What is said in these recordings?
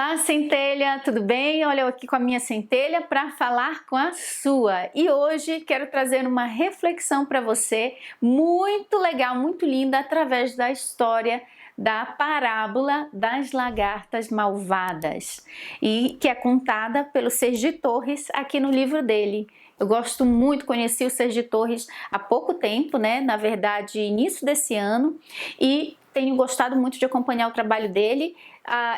Olá, centelha, tudo bem? Olha eu aqui com a minha centelha para falar com a sua. E hoje quero trazer uma reflexão para você muito legal, muito linda, através da história da parábola das lagartas malvadas, e que é contada pelo Sergi Torres aqui no livro dele. Eu gosto muito, conheci o Sergi Torres há pouco tempo, né? Na verdade, início desse ano, e tenho gostado muito de acompanhar o trabalho dele.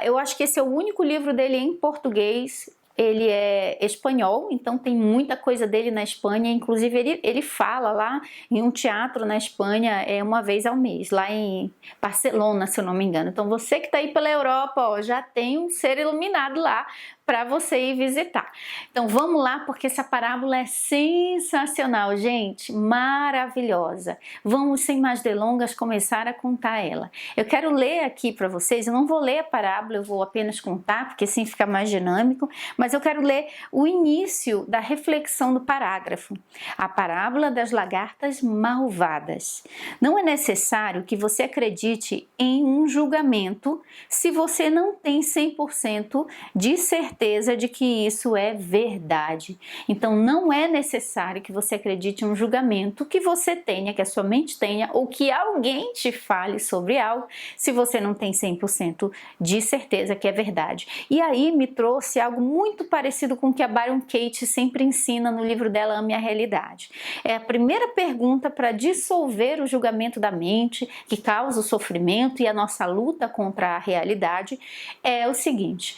Eu acho que esse é o único livro dele em português. Ele é espanhol, então tem muita coisa dele na Espanha. Inclusive ele fala lá em um teatro na Espanha uma vez ao mês, lá em Barcelona, se eu não me engano. Então você que está aí pela Europa, ó, já tem um ser iluminado lá para você ir visitar. Então vamos lá, porque essa parábola é sensacional, gente, maravilhosa. Vamos, sem mais delongas, começar a contar ela. Eu quero ler aqui para vocês, eu não vou ler a parábola, eu vou apenas contar, porque assim fica mais dinâmico, mas eu quero ler o início da reflexão do parágrafo. A parábola das lagartas malvadas. Não é necessário que você acredite em um julgamento se você não tem 100% de certeza de que isso é verdade. Então não é necessário que você acredite em um julgamento que você tenha, que a sua mente tenha, ou que alguém te fale sobre algo, se você não tem 100% de certeza que é verdade. E aí me trouxe algo muito parecido com o que a Byron Katie sempre ensina no livro dela Ame a Realidade. É a primeira pergunta para dissolver o julgamento da mente, que causa o sofrimento e a nossa luta contra a realidade, é o seguinte: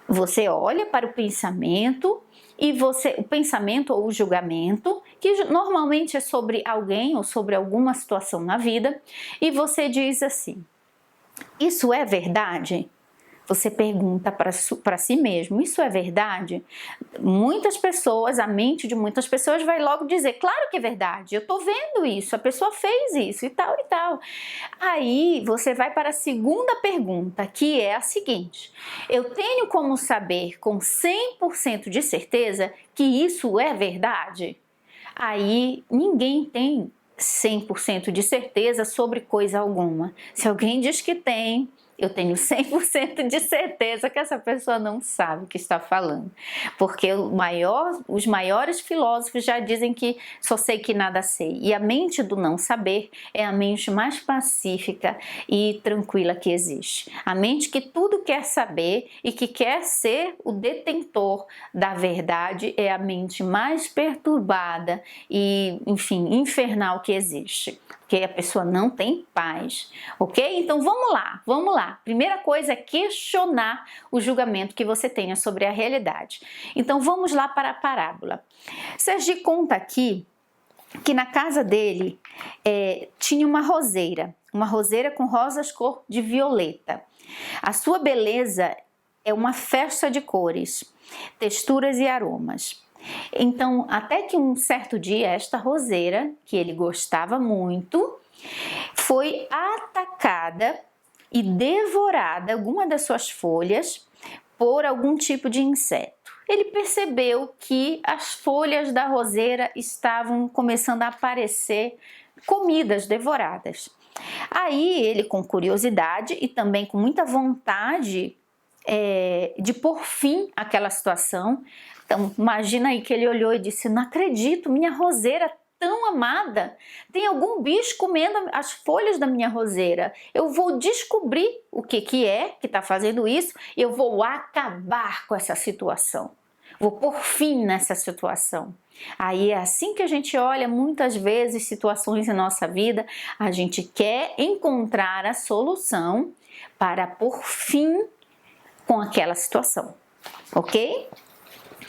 você olha para o pensamento e o pensamento ou o julgamento, que normalmente é sobre alguém ou sobre alguma situação na vida, e você diz assim: isso é verdade? Você pergunta para si mesmo, isso é verdade? Muitas pessoas, a mente de muitas pessoas vai logo dizer, claro que é verdade, eu estou vendo isso, a pessoa fez isso e tal e tal. Aí você vai para a segunda pergunta, que é a seguinte: eu tenho como saber com 100% de certeza que isso é verdade? Aí ninguém tem 100% de certeza sobre coisa alguma. Se alguém diz que tem, eu tenho 100% de certeza que essa pessoa não sabe o que está falando. Porque os maiores filósofos já dizem que só sei que nada sei. E a mente do não saber é a mente mais pacífica e tranquila que existe. A mente que tudo quer saber e que quer ser o detentor da verdade é a mente mais perturbada e, enfim, infernal que existe. Porque a pessoa não tem paz, ok? Então vamos lá. Primeira coisa é questionar o julgamento que você tenha sobre a realidade. Então vamos lá para a parábola. Sergi conta aqui que na casa dele tinha uma roseira com rosas cor de violeta. A sua beleza é uma festa de cores, texturas e aromas. Então, até que um certo dia, esta roseira, que ele gostava muito, foi atacada e devorada, alguma das suas folhas, por algum tipo de inseto. Ele percebeu que as folhas da roseira estavam começando a aparecer comidas, devoradas. Aí ele, com curiosidade e também com muita vontade de pôr fim àquela situação. Então, imagina aí que ele olhou e disse: não acredito, minha roseira tão amada, tem algum bicho comendo as folhas da minha roseira. Eu vou descobrir o que é que está fazendo isso e eu vou acabar com essa situação. Vou pôr fim nessa situação. Aí é assim que a gente olha muitas vezes situações em nossa vida, a gente quer encontrar a solução para pôr fim com aquela situação, ok?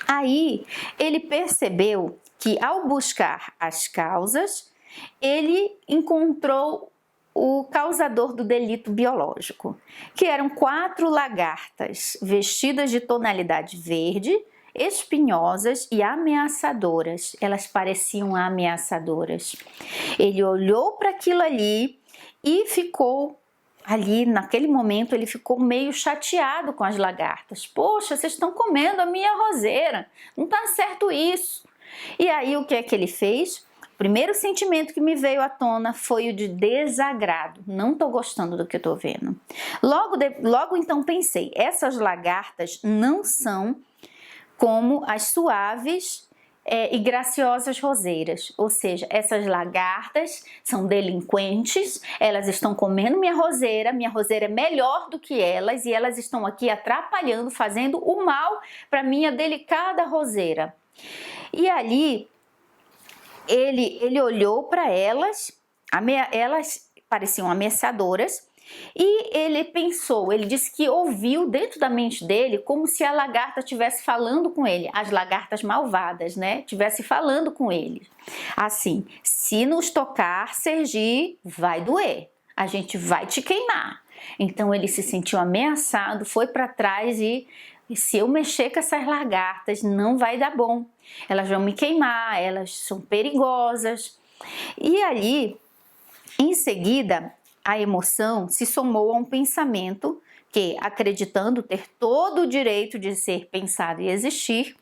Aí ele percebeu que ao buscar as causas, ele encontrou o causador do delito biológico, que eram 4 lagartas vestidas de tonalidade verde, espinhosas e ameaçadoras. Elas pareciam ameaçadoras. Ele olhou para aquilo ali e ficou ali, naquele momento, ele ficou meio chateado com as lagartas. Poxa, vocês estão comendo a minha roseira, não está certo isso. E aí o que é que ele fez? primeiro sentimento que me veio à tona foi o de desagrado. Não estou gostando do que eu estou vendo. Logo então pensei, essas lagartas não são como as suaves e graciosas roseiras, ou seja, essas lagartas são delinquentes, elas estão comendo minha roseira é melhor do que elas e elas estão aqui atrapalhando, fazendo o mal para minha delicada roseira. E ali ele olhou para elas, elas pareciam ameaçadoras, e ele pensou, ele disse que ouviu dentro da mente dele como se a lagarta estivesse falando com ele, as lagartas malvadas, né? Estivesse falando com ele. Assim, se nos tocar, Sergi, vai doer, a gente vai te queimar. Então ele se sentiu ameaçado, foi para trás e se eu mexer com essas lagartas, não vai dar bom. Elas vão me queimar, elas são perigosas. E ali, em seguida, a emoção se somou a um pensamento que, acreditando ter todo o direito de ser pensado e existir,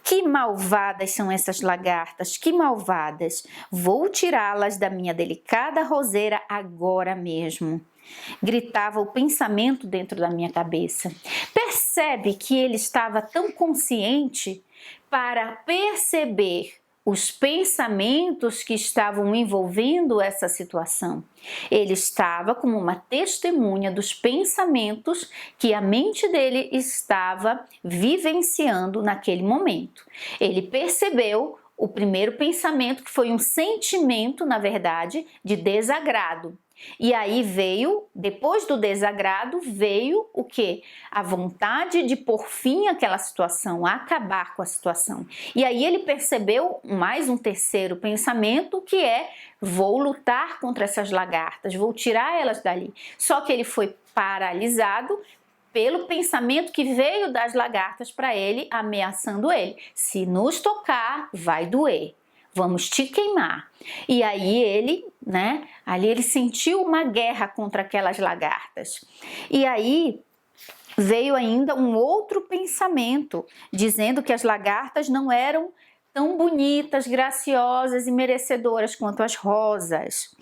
que malvadas são essas lagartas, que malvadas! Vou tirá-las da minha delicada roseira agora mesmo. Gritava o pensamento dentro da minha cabeça. Percebe que ele estava tão consciente para perceber os pensamentos que estavam envolvendo essa situação. Ele estava como uma testemunha dos pensamentos que a mente dele estava vivenciando naquele momento. Ele percebeu o primeiro pensamento, que foi um sentimento, na verdade, de desagrado. E aí veio, depois do desagrado, veio o quê? A vontade de pôr fim àquela situação, acabar com a situação. E aí ele percebeu mais um terceiro pensamento, que é: vou lutar contra essas lagartas, vou tirar elas dali. Só que ele foi paralisado pelo pensamento que veio das lagartas para ele, ameaçando ele. Se nos tocar, vai doer. Vamos te queimar. E aí ele, ali ele sentiu uma guerra contra aquelas lagartas. E aí veio ainda um outro pensamento, dizendo que as lagartas não eram tão bonitas, graciosas e merecedoras quanto as rosas.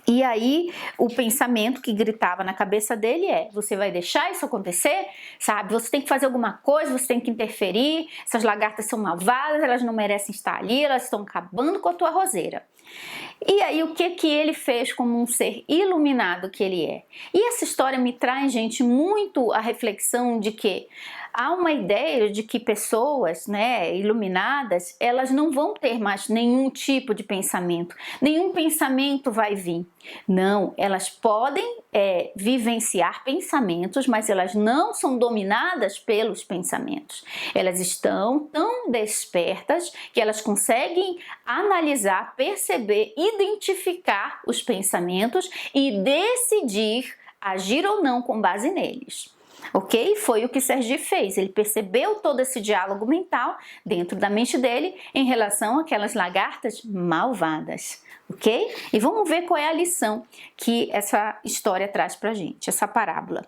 E aí, o pensamento que gritava na cabeça dele é: você vai deixar isso acontecer? Sabe? Você tem que fazer alguma coisa, você tem que interferir. Essas lagartas são malvadas, elas não merecem estar ali, elas estão acabando com a tua roseira. E aí, o que ele fez como um ser iluminado que ele é? E essa história me traz, gente, muito a reflexão de que há uma ideia de que pessoas, iluminadas, elas não vão ter mais nenhum tipo de pensamento. Nenhum pensamento vai vir. Não, elas podem vivenciar pensamentos, mas elas não são dominadas pelos pensamentos. Elas estão tão despertas que elas conseguem analisar, perceber, identificar os pensamentos e decidir agir ou não com base neles. Ok? Foi o que Sergi fez. Ele percebeu todo esse diálogo mental dentro da mente dele em relação àquelas lagartas malvadas. Ok? E vamos ver qual é a lição que essa história traz pra gente, essa parábola.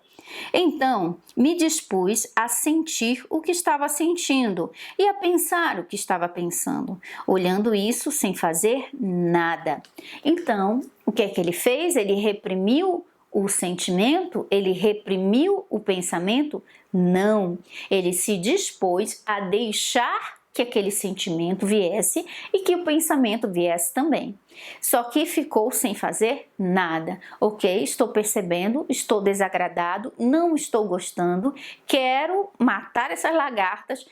Então, me dispus a sentir o que estava sentindo e a pensar o que estava pensando, olhando isso sem fazer nada. Então, o que é que ele fez? Ele reprimiu o sentimento? Ele reprimiu o pensamento? Não. Ele se dispôs a deixar que aquele sentimento viesse e que o pensamento viesse também. Só que ficou sem fazer nada. Ok, estou percebendo, estou desagradado, não estou gostando, quero matar essas lagartas.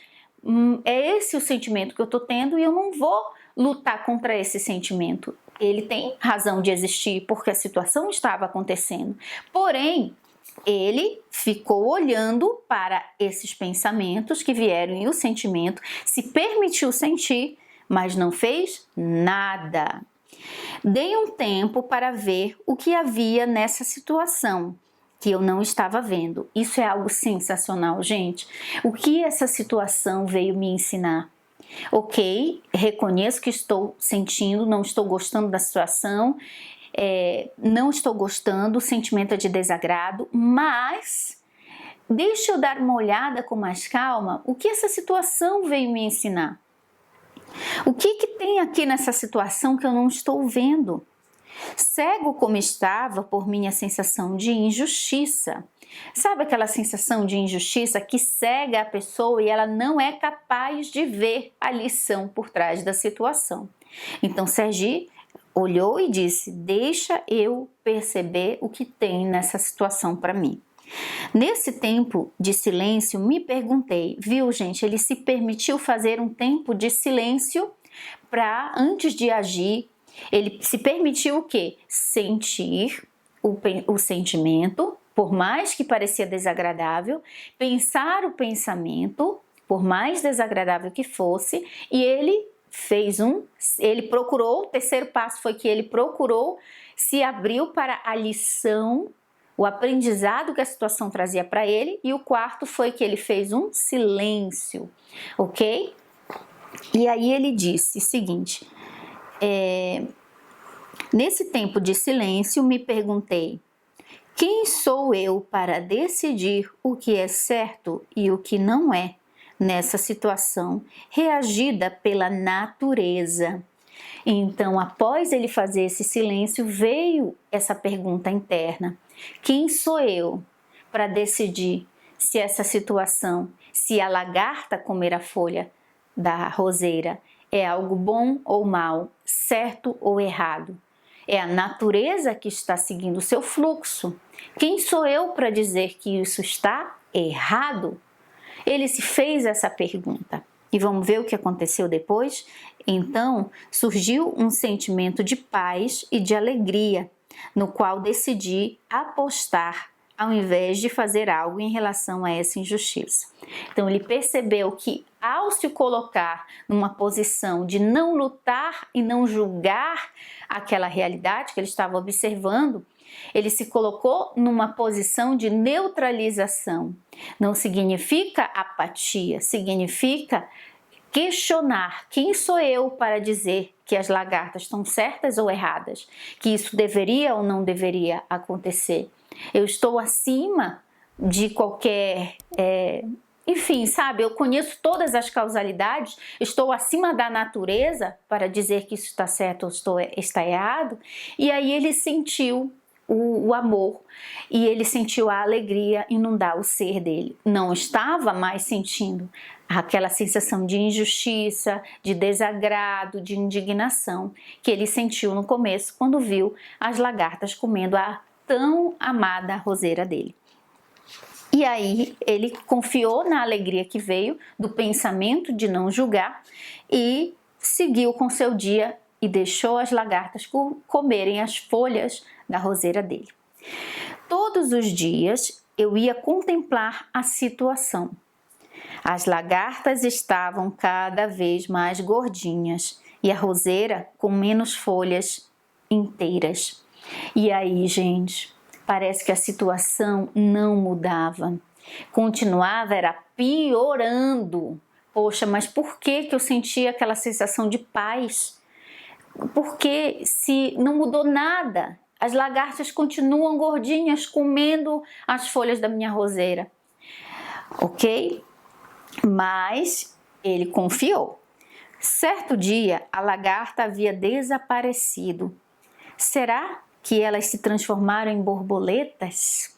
É esse o sentimento que eu estou tendo e eu não vou lutar contra esse sentimento. Ele tem razão de existir porque a situação estava acontecendo. Porém, ele ficou olhando para esses pensamentos que vieram e o sentimento, se permitiu sentir, mas não fez nada. Dei um tempo para ver o que havia nessa situação que eu não estava vendo. Isso é algo sensacional, gente. O que essa situação veio me ensinar? Ok, reconheço que estou sentindo, não estou gostando da situação, não estou gostando, o sentimento é de desagrado, mas deixa eu dar uma olhada com mais calma o que essa situação veio me ensinar. O que tem aqui nessa situação que eu não estou vendo? Cego como estava por minha sensação de injustiça. Sabe aquela sensação de injustiça que cega a pessoa e ela não é capaz de ver a lição por trás da situação? Então Sergi olhou e disse: deixa eu perceber o que tem nessa situação para mim. Nesse tempo de silêncio, me perguntei, viu, gente? Ele se permitiu fazer um tempo de silêncio para, antes de agir, ele se permitiu o quê? Sentir o sentimento, por mais que parecia desagradável, pensar o pensamento, por mais desagradável que fosse, e ele procurou, o terceiro passo foi que ele procurou, se abriu para a lição, o aprendizado que a situação trazia para ele, e o quarto foi que ele fez um silêncio, ok? E aí ele disse o seguinte, nesse tempo de silêncio me perguntei, quem sou eu para decidir o que é certo e o que não é nessa situação reagida pela natureza? Então, após ele fazer esse silêncio, veio essa pergunta interna: quem sou eu para decidir se essa situação, se a lagarta comer a folha da roseira é algo bom ou mal, certo ou errado? É a natureza que está seguindo o seu fluxo. Quem sou eu para dizer que isso está errado? Ele se fez essa pergunta. E vamos ver o que aconteceu depois? Então, surgiu um sentimento de paz e de alegria, no qual decidi apostar ao invés de fazer algo em relação a essa injustiça. Então, ele percebeu que ao se colocar numa posição de não lutar e não julgar aquela realidade que ele estava observando, ele se colocou numa posição de neutralização. Não significa apatia, significa questionar quem sou eu para dizer que as lagartas estão certas ou erradas, que isso deveria ou não deveria acontecer. Eu estou acima de qualquer... enfim, sabe, eu conheço todas as causalidades, estou acima da natureza para dizer que isso está certo ou está errado. E aí ele sentiu o amor e ele sentiu a alegria inundar o ser dele. Não estava mais sentindo aquela sensação de injustiça, de desagrado, de indignação que ele sentiu no começo quando viu as lagartas comendo a tão amada roseira dele. E aí ele confiou na alegria que veio do pensamento de não julgar e seguiu com seu dia e deixou as lagartas comerem as folhas da roseira dele. Todos os dias eu ia contemplar a situação. As lagartas estavam cada vez mais gordinhas e a roseira com menos folhas inteiras. E aí, gente, parece que a situação não mudava. Continuava, era piorando. Poxa, mas por que eu sentia aquela sensação de paz? Porque se não mudou nada, as lagartas continuam gordinhas comendo as folhas da minha roseira, ok? Mas ele confiou. Certo dia, a lagarta havia desaparecido. Será que elas se transformaram em borboletas?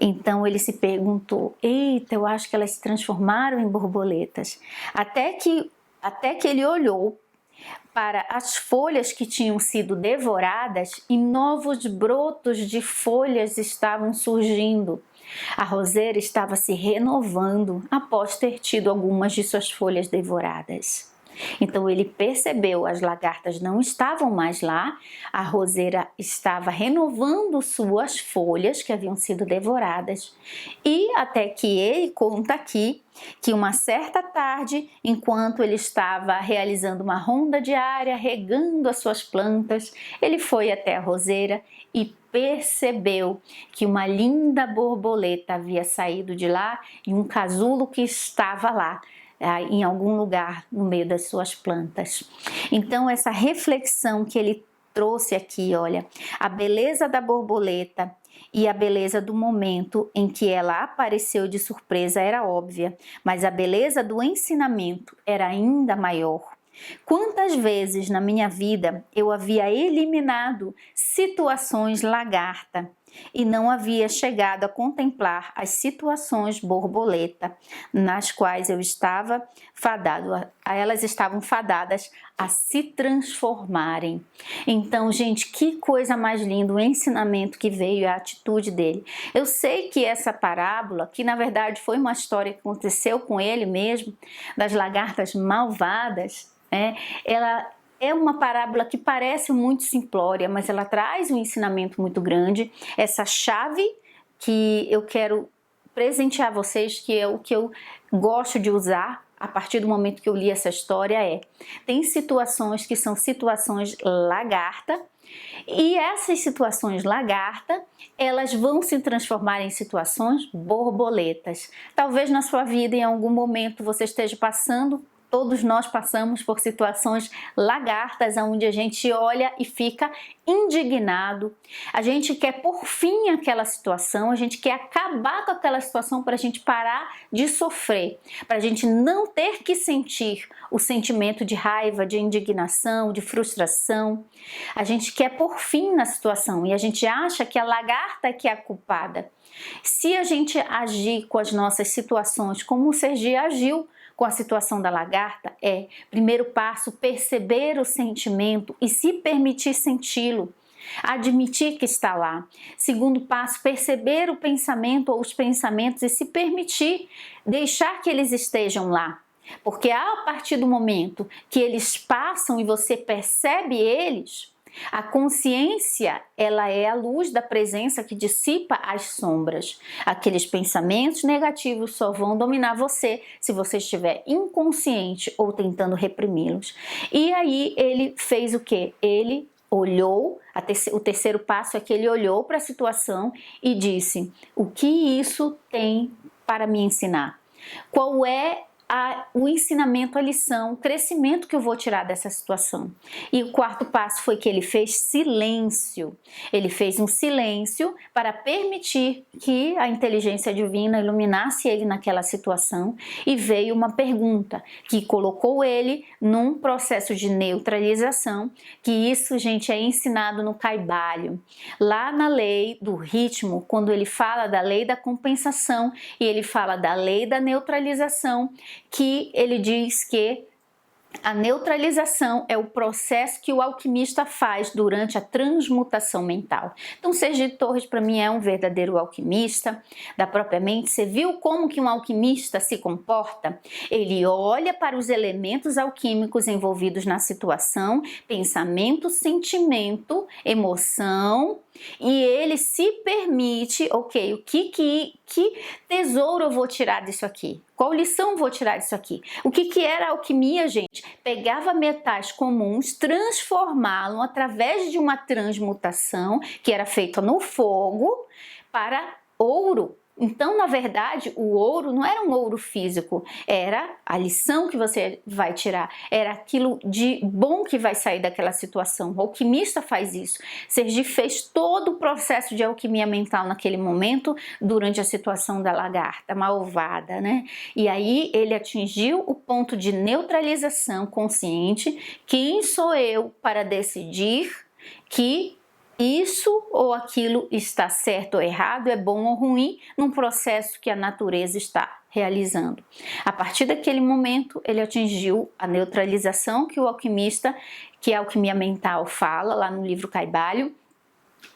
Então ele se perguntou, eita, eu acho que elas se transformaram em borboletas. Até que ele olhou para as folhas que tinham sido devoradas e novos brotos de folhas estavam surgindo. A roseira estava se renovando após ter tido algumas de suas folhas devoradas. Então ele percebeu, as lagartas não estavam mais lá, a roseira estava renovando suas folhas que haviam sido devoradas. E até que ele conta aqui que uma certa tarde, enquanto ele estava realizando uma ronda diária, regando as suas plantas, ele foi até a roseira e percebeu que uma linda borboleta havia saído de lá e um casulo que estava lá, em algum lugar no meio das suas plantas. Então essa reflexão que ele trouxe aqui, olha, a beleza da borboleta e a beleza do momento em que ela apareceu de surpresa era óbvia, mas a beleza do ensinamento era ainda maior. Quantas vezes na minha vida eu havia eliminado situações lagarta e não havia chegado a contemplar as situações borboleta, nas quais eu estava fadado, elas estavam fadadas a se transformarem. Então, gente, que coisa mais linda o ensinamento que veio, a atitude dele. Eu sei que essa parábola, que na verdade foi uma história que aconteceu com ele mesmo, das lagartas malvadas, ela é uma parábola que parece muito simplória, mas ela traz um ensinamento muito grande. Essa chave que eu quero presentear vocês, que é o que eu gosto de usar a partir do momento que eu li essa história, tem situações que são situações lagarta, e essas situações lagarta, elas vão se transformar em situações borboletas. Talvez na sua vida, em algum momento, você esteja passando. Todos nós passamos por situações lagartas, onde a gente olha e fica indignado. A gente quer pôr fim àquela situação, a gente quer acabar com aquela situação para a gente parar de sofrer, para a gente não ter que sentir o sentimento de raiva, de indignação, de frustração. A gente quer pôr fim na situação e a gente acha que a lagarta é que é a culpada. Se a gente agir com as nossas situações como o Sergi agiu, com a situação da lagarta, primeiro passo, perceber o sentimento e se permitir senti-lo, admitir que está lá. Segundo passo, perceber o pensamento ou os pensamentos e se permitir deixar que eles estejam lá. Porque a partir do momento que eles passam e você percebe eles, a consciência, ela é a luz da presença que dissipa as sombras. Aqueles pensamentos negativos só vão dominar você se você estiver inconsciente ou tentando reprimi-los. E aí ele fez o quê? Ele olhou, o terceiro passo é que ele olhou para a situação e disse: o que isso tem para me ensinar? Qual é o ensinamento, a lição, o crescimento que eu vou tirar dessa situação? E o quarto passo foi que ele fez silêncio. Ele fez um silêncio para permitir que a inteligência divina iluminasse ele naquela situação, e veio uma pergunta que colocou ele num processo de neutralização, que isso, gente, é ensinado no Kaivalyo. Lá na lei do ritmo, quando ele fala da lei da compensação e ele fala da lei da neutralização, que ele diz que a neutralização é o processo que o alquimista faz durante a transmutação mental. Então, Sergi Torres, para mim, é um verdadeiro alquimista da própria mente. Você viu como que um alquimista se comporta? Ele olha para os elementos alquímicos envolvidos na situação, pensamento, sentimento, emoção, e ele se permite, ok, que tesouro eu vou tirar disso aqui? Qual lição eu vou tirar disso aqui? O que era a alquimia, gente? Pegava metais comuns, transformá-los através de uma transmutação que era feita no fogo para ouro. Então, na verdade, o ouro não era um ouro físico, era a lição que você vai tirar, era aquilo de bom que vai sair daquela situação. O alquimista faz isso. Sergi fez todo o processo de alquimia mental naquele momento, durante a situação da lagarta malvada, né? E aí ele atingiu o ponto de neutralização consciente. Quem sou eu para decidir que isso ou aquilo está certo ou errado, é bom ou ruim, num processo que a natureza está realizando? A partir daquele momento, ele atingiu a neutralização que o alquimista, que a alquimia mental fala lá no livro Kaivalyo,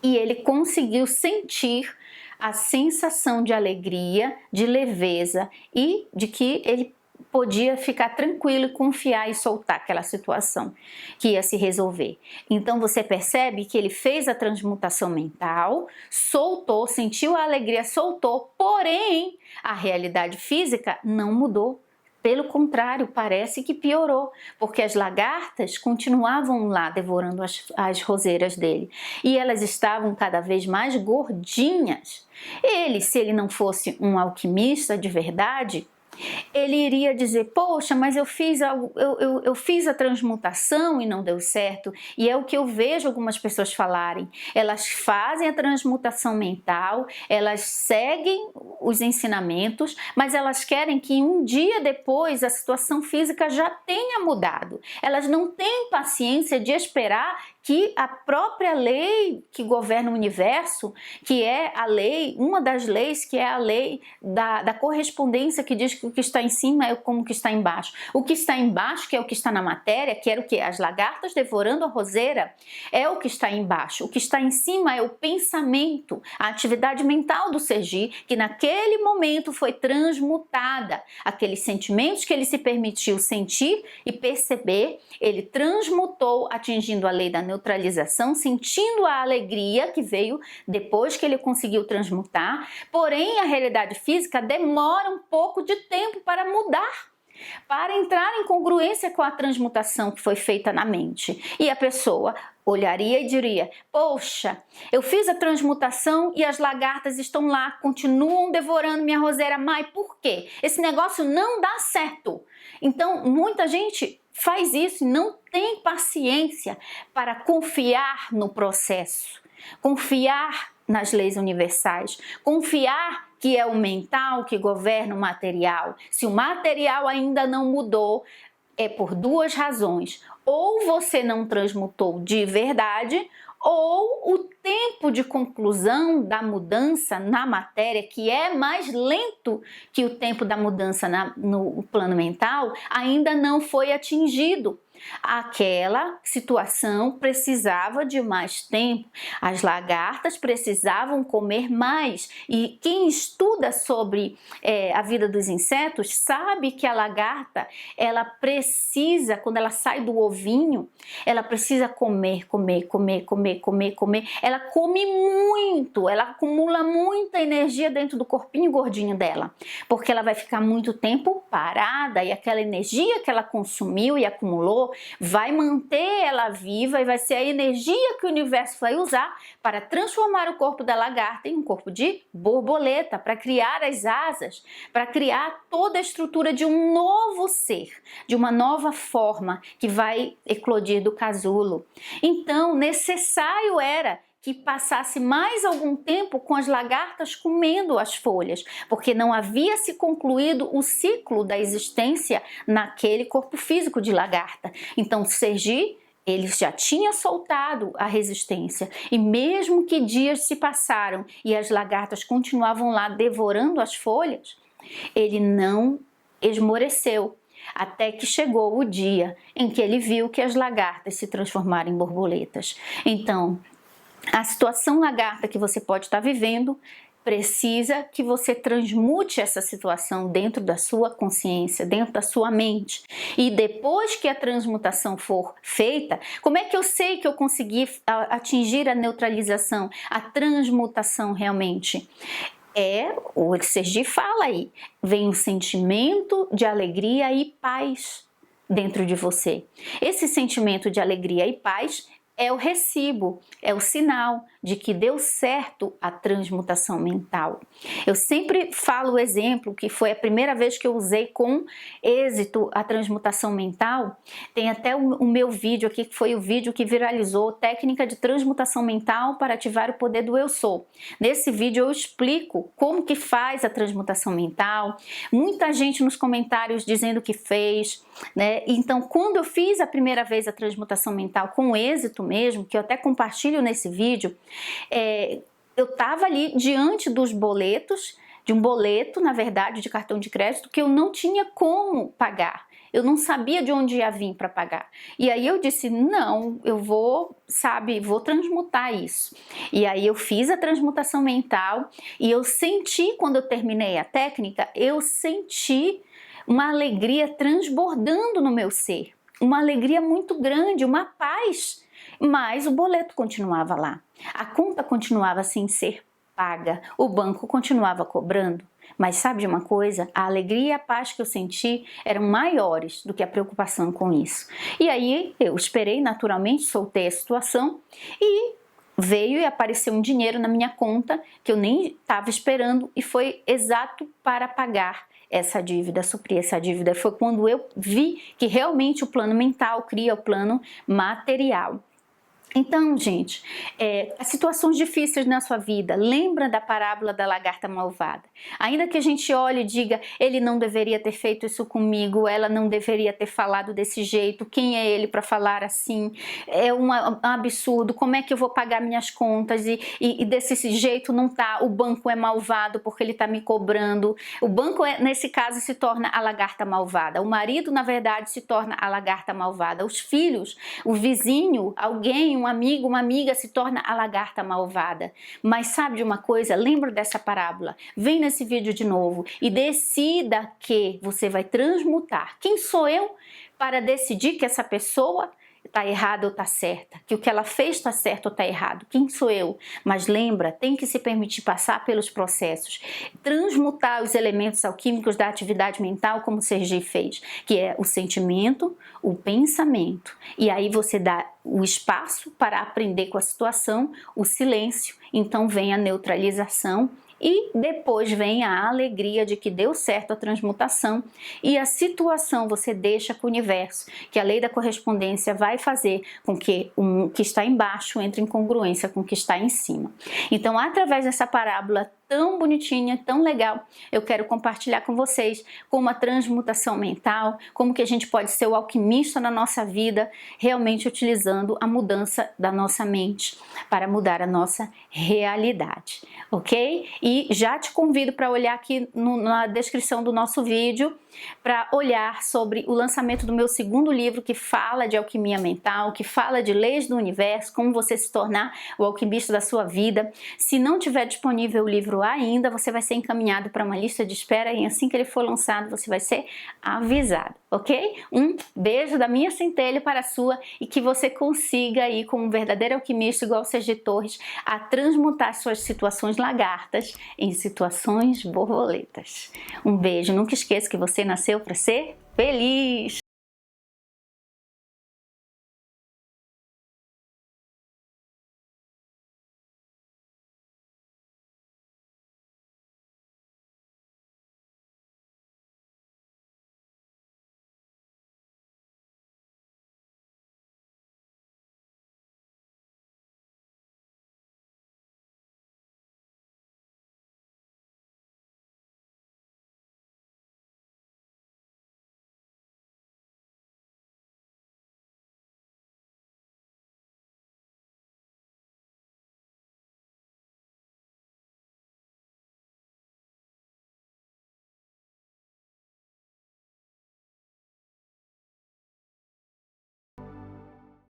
e ele conseguiu sentir a sensação de alegria, de leveza e de que ele podia ficar tranquilo e confiar e soltar aquela situação que ia se resolver. Então você percebe que ele fez a transmutação mental, soltou, sentiu a alegria, soltou, porém a realidade física não mudou. Pelo contrário, parece que piorou, porque as lagartas continuavam lá devorando as roseiras dele, e elas estavam cada vez mais gordinhas. Ele, se ele não fosse um alquimista de verdade, Ele iria dizer, poxa, mas eu fiz a transmutação e não deu certo. E é o que eu vejo algumas pessoas falarem. Elas fazem a transmutação mental, elas seguem os ensinamentos, mas elas querem que um dia depois a situação física já tenha mudado. Elas não têm paciência de esperar que a própria lei que governa o universo, que é a lei, uma das leis que é a lei da correspondência, que diz que o que está em cima é como o que está embaixo. O que está embaixo, que é o que está na matéria, que era o que? As lagartas devorando a roseira, é o que está embaixo. O que está em cima é o pensamento, a atividade mental do Sergi, que naquele momento foi transmutada. Aqueles sentimentos que ele se permitiu sentir e perceber, ele transmutou, atingindo a lei da neutralização, sentindo a alegria que veio depois que ele conseguiu transmutar. Porém, a realidade física demora um pouco de tempo para mudar, para entrar em congruência com a transmutação que foi feita na mente. E a pessoa olharia e diria, poxa, eu fiz a transmutação e as lagartas estão lá, continuam devorando minha roseira. Mas por quê? Esse negócio não dá certo. Então, muita gente faz isso e não tem paciência para confiar no processo, confiar nas leis universais, confiar que é o mental que governa o material. Se o material ainda não mudou, é por duas razões. Ou você não transmutou de verdade, ou o tempo de conclusão da mudança na matéria, que é mais lento que o tempo da mudança no plano mental, ainda não foi atingido. Aquela situação precisava de mais tempo, as lagartas precisavam comer mais, e quem estuda sobre a vida dos insetos sabe que a lagarta, ela precisa, quando ela sai do ovinho, ela precisa comer, ela come muito, ela acumula muita energia dentro do corpinho gordinho dela, porque ela vai ficar muito tempo parada, e aquela energia que ela consumiu e acumulou vai manter ela viva, e vai ser a energia que o universo vai usar para transformar o corpo da lagarta em um corpo de borboleta, para criar as asas, para criar toda a estrutura de um novo ser, de uma nova forma que vai eclodir do casulo. Então, necessário era que passasse mais algum tempo com as lagartas comendo as folhas, porque não havia se concluído o ciclo da existência naquele corpo físico de lagarta. Então, Sergi, ele já tinha soltado a resistência, e mesmo que dias se passaram e as lagartas continuavam lá devorando as folhas, ele não esmoreceu. Até que chegou o dia em que ele viu que as lagartas se transformaram em borboletas. Então, a situação lagarta que você pode estar vivendo precisa que você transmute essa situação dentro da sua consciência, dentro da sua mente. E depois que a transmutação for feita, como é que eu sei que eu consegui atingir a neutralização, a transmutação realmente? O Sergi fala aí, vem um sentimento de alegria e paz dentro de você. Esse sentimento de alegria e paz é o recibo, é o sinal de que deu certo a transmutação mental. Eu sempre falo o exemplo que foi a primeira vez que eu usei com êxito a transmutação mental. Tem até o meu vídeo aqui, que foi o vídeo que viralizou, técnica de transmutação mental para ativar o poder do eu sou. Nesse vídeo eu explico como que faz a transmutação mental, muita gente nos comentários dizendo que fez, né? Então, quando eu fiz a primeira vez a transmutação mental com êxito mesmo, que eu até compartilho nesse vídeo, eu estava ali diante dos boletos, de um boleto, na verdade, de cartão de crédito, que eu não tinha como pagar. Eu não sabia de onde ia vir para pagar. E aí eu disse, não, eu vou transmutar isso. E aí eu fiz a transmutação mental e eu senti, quando eu terminei a técnica, eu senti uma alegria transbordando no meu ser. Uma alegria muito grande, uma paz. Mas o boleto continuava lá. A conta continuava sem ser paga. O banco continuava cobrando. Mas sabe de uma coisa? A alegria e a paz que eu senti eram maiores do que a preocupação com isso. E aí eu esperei, naturalmente, soltei a situação e veio e apareceu um dinheiro na minha conta que eu nem estava esperando, e foi exato para pagar essa dívida, suprir essa dívida. Foi quando eu vi que realmente o plano mental cria o plano material. Então, gente, as situações difíceis na sua vida, lembra da parábola da lagarta malvada. Ainda que a gente olhe e diga, ele não deveria ter feito isso comigo, ela não deveria ter falado desse jeito, quem é ele para falar assim? É um absurdo, como é que eu vou pagar minhas contas e desse jeito não tá, o banco é malvado porque ele tá me cobrando. O banco, nesse caso, se torna a lagarta malvada. O marido, na verdade, se torna a lagarta malvada. Os filhos, o vizinho, alguém, um amigo, uma amiga se torna a lagarta malvada. Mas sabe de uma coisa? Lembra dessa parábola? Vem nesse vídeo de novo e decida que você vai transmutar. Quem sou eu para decidir que essa pessoa está errada ou está certa? Que o que ela fez está certo ou está errado? Quem sou eu? Mas lembra, tem que se permitir passar pelos processos, transmutar os elementos alquímicos da atividade mental, como o Sergi fez, que é o sentimento, o pensamento. E aí você dá o espaço para aprender com a situação, o silêncio, então vem a neutralização. E depois vem a alegria de que deu certo a transmutação e a situação você deixa com o universo, que a lei da correspondência vai fazer com que o que está embaixo entre em congruência com o que está em cima. Então, através dessa parábola tão bonitinha, tão legal, eu quero compartilhar com vocês como a transmutação mental, como que a gente pode ser o alquimista na nossa vida, realmente utilizando a mudança da nossa mente para mudar a nossa realidade, ok? E já te convido para olhar aqui na descrição do nosso vídeo, para olhar sobre o lançamento do meu segundo livro, que fala de alquimia mental, que fala de leis do universo, como você se tornar o alquimista da sua vida. Se não tiver disponível o livro ainda, você vai ser encaminhado para uma lista de espera e assim que ele for lançado, você vai ser avisado, ok? Um beijo da minha centelha para a sua e que você consiga aí, como um verdadeiro alquimista igual Sergi Torres, a transmutar suas situações lagartas em situações borboletas. Um beijo, nunca esqueça que você nasceu para ser feliz!